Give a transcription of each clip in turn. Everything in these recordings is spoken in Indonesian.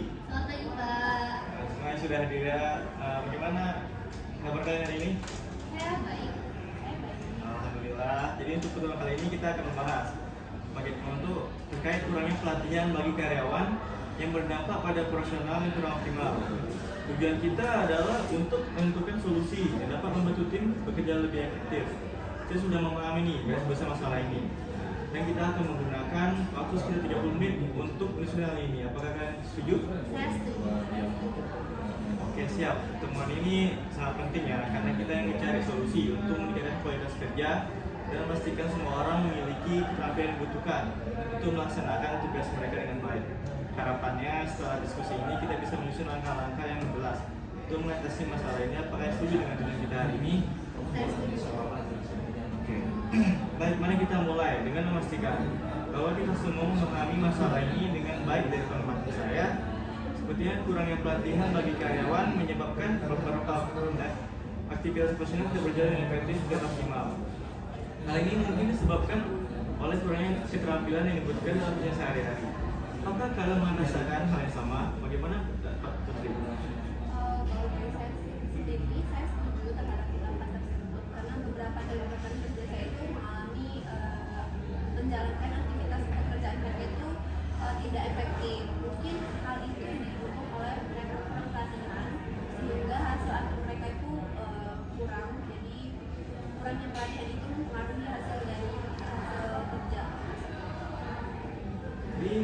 Selamat pagi, Pak. Semuanya sudah hadir ya. Bagaimana kabar kalian hari ini? Saya baik. Saya baik. Alhamdulillah. Jadi untuk pertama kali ini kita akan membahas bagaimana untuk terkait kurangnya pelatihan bagi karyawan yang berdampak pada profesional yang kurang optimal. Tujuan kita adalah untuk menentukan solusi yang dapat membantu tim bekerja lebih efektif. Saya sudah memahami nih garis besar masalah ini. Dan kita akan menggunakan waktu sekitar 30 menit untuk menyusun hal ini. Apakah kalian setuju? Saya setuju. Oke, siap. Pertemuan ini sangat penting ya, karena kita yang mencari solusi untuk meningkatkan kualitas kerja dan memastikan semua orang memiliki keterampilan yang dibutuhkan untuk melaksanakan tugas mereka dengan baik. Harapannya setelah diskusi ini kita bisa menyusun langkah-langkah yang jelas untuk mengatasi masalah ini. Apakah setuju dengan tujuan kita hari ini? Saya setuju. Oke. Baik, mari kita mulai dengan memastikan bahwa kita semua memahami masalah ini dengan baik dari pengalaman saya. Sepertinya kurangnya pelatihan bagi karyawan menyebabkan beberapa aktivitas profesional tidak berjalan dengan efektif dan optimal. Hal ini mungkin disebabkan oleh kurangnya keterampilan yang dibutuhkan dalam kerja sehari-hari. Apakah kalian merasakan hal yang sama? Bagaimana Pak Putri? Kalau dari saya sendiri, saya setuju terhadap pendapat tersebut karena beberapa dari rekan kerja saya itu mengalami menjalankan aktivitas pekerjaan mereka itu tidak efektif. Mungkin hal itu didukung oleh mereka kurang pelatihan sehingga hasil akhir mereka itu kurang. Jadi kurangnya pelatihan itu mempengaruhi hasil dari hasil kerja. Jadi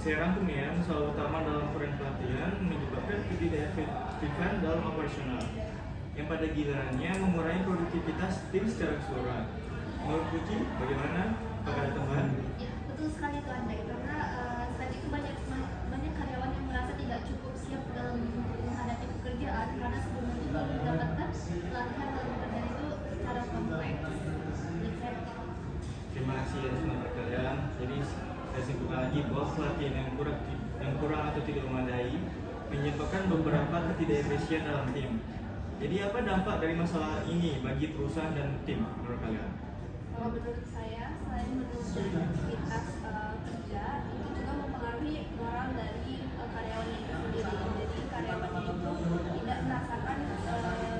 saya rangkum ya, masalah utama dalam kurang pelatihan menyebabkan ketidakefektifan dalam operasional yang pada gilirannya mengurangi produktivitas tim secara keseluruhan. Menurut Puji, bagaimana? Apakah ada tambahan? Ya, betul sekali Tuan Dai, karena saat itu banyak karyawan yang merasa tidak cukup siap dalam menghadapi pekerjaan karena sebelumnya itu belum mendapatkan pelatihan dalam pekerjaan itu secara kompleks. Jadi saya Terima kasih atas pendapat kalian. Jadi saya simpulkan lagi bahwa pelatihan yang kurang atau tidak memadai menyebabkan beberapa ketidakefisien dalam tim. Jadi apa dampak dari masalah ini bagi perusahaan dan tim menurut kalian? Kalau menurut saya, selain menurunkan aktivitas kerja, itu juga mempengaruhi moral dari karyawannya itu sendiri. Jadi karyawannya itu tidak merasakan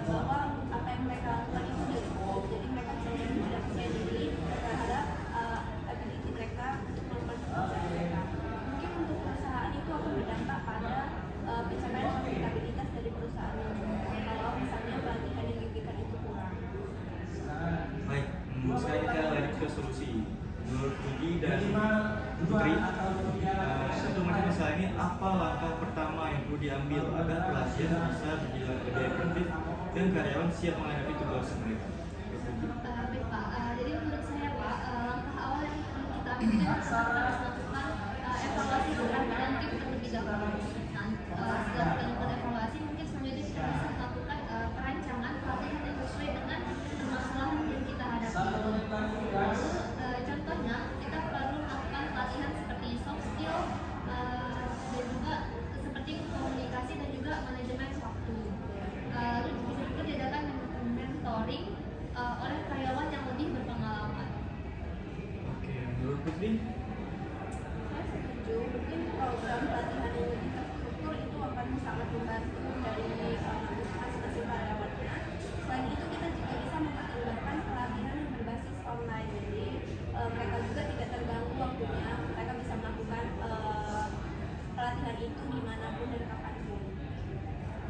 bahwa apa yang mereka lakukan itu cukup. Jadi mereka cenderung tidak percaya diri terhadap ability mereka untuk melakukan pekerjaan mereka. Mungkin untuk perusahaan itu akan berdampak pada pencapaian profitabilitas dari perusahaan. Kalau misalnya pelatihan yang diberikan itu kurang. Baik, sekarang kita lanjut ke solusi. Menurut Puji dan Putri, untuk mengatasi masalah ini, apa langkah pertama yang perlu diambil agar pelatihan bisa berjalan lebih efektif dan karyawan siap menghadapi tugas mereka? Baik Pak, jadi menurut saya Pak, langkah awal yang perlu kita ambil adalah kita harus melakukan evaluasi keterampilan tim terlebih dahulu. Setelah kita lakukan evaluasi, mungkin selanjutnya kita bisa melakukan perancangan pelatihan yang sesuai dengan permasalahan yang kita hadapi. Lalu, contohnya kita perlu melakukan pelatihan seperti soft skill dan juga seperti komunikasi dan juga manajemen waktu. Lalu bisa juga diadakan mentoring oleh karyawan yang lebih berpengalaman. Oke, menurut Putri? Saya setuju, mungkin program pelatihan yang lebih terstruktur itu akan sangat membantu dari masing-masing karyawannya. Selain itu kita juga bisa mempertimbangkan pelatihan yang berbasis online, jadi mereka juga tidak terganggu waktunya, mereka bisa melakukan pelatihan itu dimanapun dan kapanpun.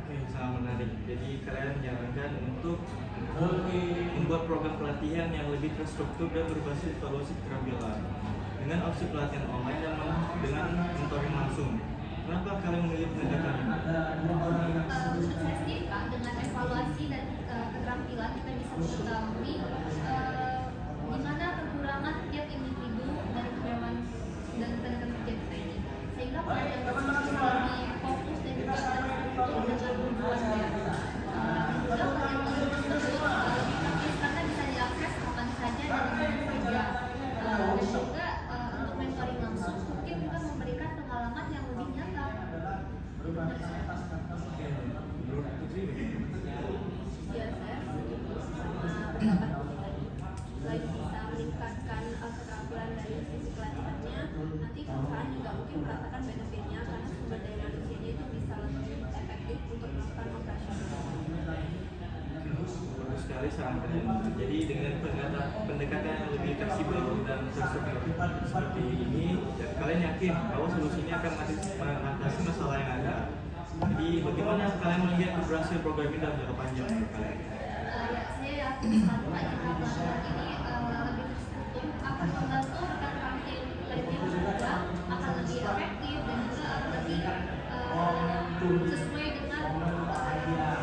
Oke, sangat menarik. Jadi kalian menyarankan untuk membuat program pelatihan yang lebih terstruktur dan berbasis evaluasi keterampilan dengan opsi pelatihan online dan dengan mentoring langsung. Kenapa kalian memilih pendekatan ini? Menurut saya sendiri Pak, dengan evaluasi dan keterampilan kita bisa mengetahui di mana kekurangan tiap individu dan karyawan dan tenaga kerja kita ini, sehingga pelatihan tersebut bisa lebih fokus dan juga terstruktur dengan tujuannya. Juga pelatihan tersebut lebih praktis karena bisa diakses kapan saja dan di mana saja. Dan juga untuk mentoring langsung mungkin juga memberikan pengalaman yang lebih nyata. Oke, menurut Putri bagaimana? Ya, saya setuju sama pendapat Putri tadi. Selain bisa meningkatkan keterampilan dari sisi pelatihannya, nanti perusahaan juga mungkin merasakan benefitnya karena sumber daya manusia kebutuhan operasional. Bagus sekali saran kalian. Jadi dengan pendekatan yang lebih fleksibel dan terstruktur seperti ini, dan kalian yakin bahwa solusinya akan mengatasi masalah yang ada. Jadi bagaimana kalian melihat keberhasilan program ini dalam jangka panjang menurut kalian? Ya, saya yakin sekali Pak jika pelatihan ini lebih terstruktur akan membantu rekan-rekan tim lainnya juga akan lebih efektif dan juga lebih sesuai dengan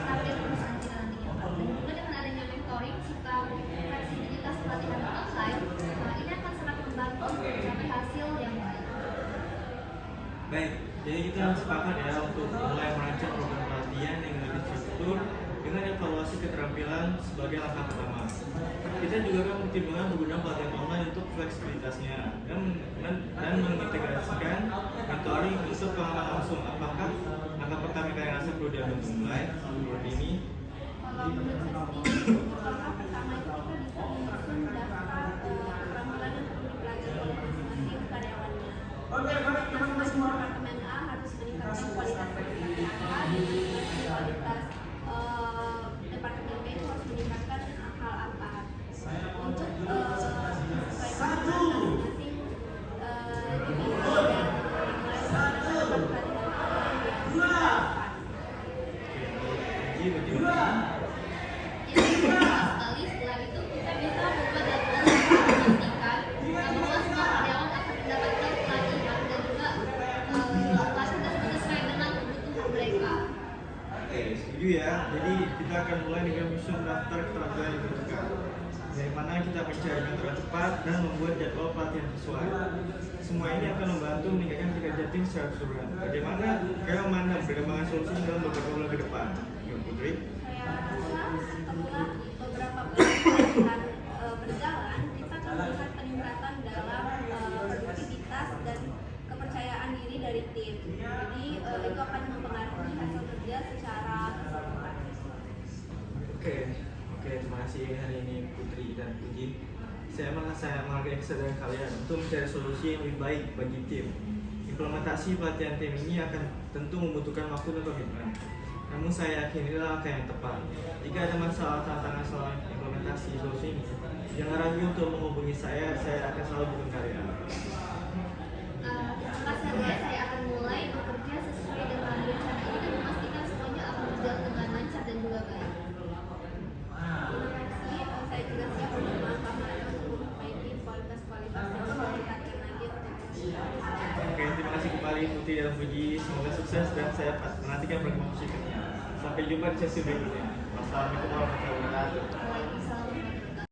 target perusahaan kita nantinya Pak. Dan juga dengan adanya mentoring serta fleksibilitas pelatihan online, ini akan sangat membantu untuk mencapai hasil yang baik. Baik, jadi kita sepakat ya untuk mulai merancang program pelatihan yang lebih terstruktur dengan evaluasi keterampilan sebagai langkah pertama. Kita juga akan mempertimbangkan penggunaan pelatihan online untuk fleksibilitasnya dan mengintegrasikan mentoring untuk pengalaman langsung. Apakah langkah pertama yang kalian rasa perlu diambil untuk mulai menurut ini? Kalau menurut saya sendiri, langkah pertama itu kita bisa menyusun daftar keterampilan yang perlu dipelajari oleh masing-masing karyawannya. Masing-masing departemen A harus meningkatkan kualitas sertifikat A dan masing-masing kualitas departemen B itu harus meningkatkan hal apa. Untuk menyesuaikan masing-masing divisi dan mulai melakukan pelatihan online yang relevan. Jadi bagaimana? Ya, sekali setelah itu kita bisa membuat jadwal yang memastikan bahwa semua karyawan akan mendapatkan pelatihan dan juga pelatihan tersebut sesuai dengan kebutuhan mereka. Oke, setuju ya. Jadi kita akan mulai dengan menyusun daftar keterampilan yang dibutuhkan. Dari mana kita mencari mentor tepat dan membuat jadwal pelatihan sesuai. Semua ini akan membantu meningkatkan kinerja tim secara keseluruhan. Bagaimana kalian memandang perkembangan solusi dalam beberapa bulan ke depan? Yuk, Putri. Saya rasa setelah beberapa bulan pelatihan berjalan, kita akan melihat peningkatan dalam produktivitas dan kepercayaan diri dari tim. Jadi itu akan mempengaruhi hasil kerja secara keseluruhan. Oke, terima kasih hari ini Putri dan Puji. Saya menghargai kesadaran kalian untuk mencari solusi yang lebih baik bagi tim. Implementasi pelatihan tim ini akan tentu membutuhkan waktu dan komitmen. Namun saya yakin inilah langkah yang tepat. Jika ada masalah tantangan soal implementasi solusi ini, jangan ragu untuk menghubungi saya akan selalu dukung kalian. Maka saya akan mulai bekerja sesuai dengan rencana ini dan memastikan semuanya akan berjalan dengan lancar dan juga baik. Terima kasih, saya juga siap untuk melangkah maju untuk memperbaiki kualitas-kualitas yang perlu ditingkatkan lagi untuk Oke, terima kasih kembali Putri dan Puji. Semoga sukses dan saya menantikan perkembangan positifnya. Sampai jumpa di sesi berikutnya. Wassalamualaikum warahmatullahi wabarakatuh.